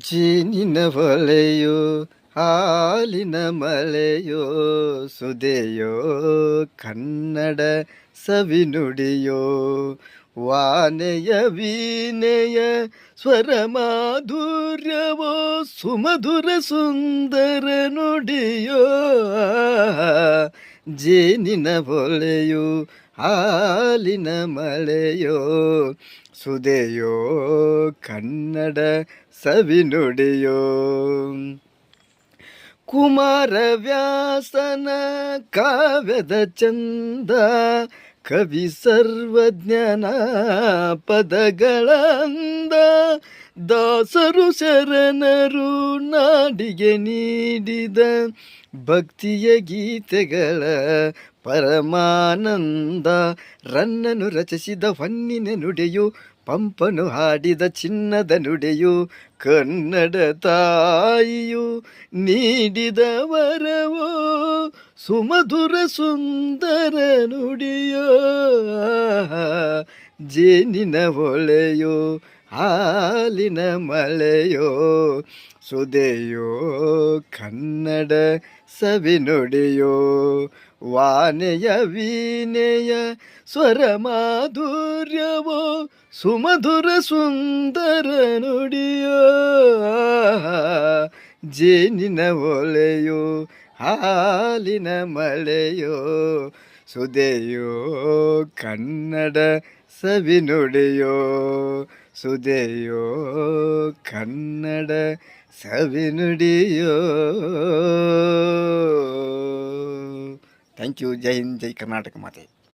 ಜೇನಿನ ಹೊಳೆಯೋ ಹಾಲಿನ ಮಳೆಯೋ ಸುದೆಯೋ ಕನ್ನಡ ಸವಿನುಡಿಯೋ ವಾನೆಯ ವೀಣೆಯ ಸ್ವರ ಮಾಧುರ್ಯವೋ ಸುಮಧುರ ಸುಂದರ ನುಡಿಯೋ ಜೇನಿನ ಹೊಳೆಯೋ ಹಾಲಿನ ಮಳೆಯೋ ಸುದೆಯೋ ಕನ್ನಡ ಸವಿನುಡಿಯೋ ಕುಮಾರವ್ಯಾಸನ ಕಾವ್ಯದ ಚಂದ ಕವಿ ಸರ್ವಜ್ಞನ ಪದಗಳ ಅಂದ ದಾಸರು ಶರಣರು ನಾಡಿಗೆ ನೀಡಿದ ಭಕ್ತಿಯ ಗೀತೆಗಳ ಪರಮಾನಂದ ರನ್ನನು ರಚಿಸಿದ ಹೊನ್ನಿನ ನುಡಿಯು ಪಂಪನು ಹಾಡಿದ ಚಿನ್ನದ ನುಡಿಯು ಕನ್ನಡ ತಾಯಿಯು ನೀಡಿದ ವರವೋ ಸುಮಧುರ ಸುಂದರ ನುಡಿಯೋ ಜೇನಿನ ಹೊಳೆಯೋ ಹಾಲಿನ ಮಳೆಯೋ ಸುದೆಯೋ ಕನ್ನಡ ಸವಿನುಡಿಯೋ ವಾನೆಯ ವೀಣೆಯ ಸ್ವರ ಮಾಧುರ್ಯವೋ ಸುಮಧುರ ಸುಂದರ ನುಡಿಯೋ ಜೇನಿನ ಹೊಳೆಯೋ ಹಾಲಿನ ಮಳೆಯೋ ಸುದೆಯೋ ಕನ್ನಡ ಸವಿನುಡಿಯೋ ಸುದೆಯೋ ಕನ್ನಡ ಸವಿನುಡಿಯೋ. Thank you. ಜೈ ಹಿಂದ್, ಜೈ ಕರ್ನಾಟಕ ಮಾತೆ.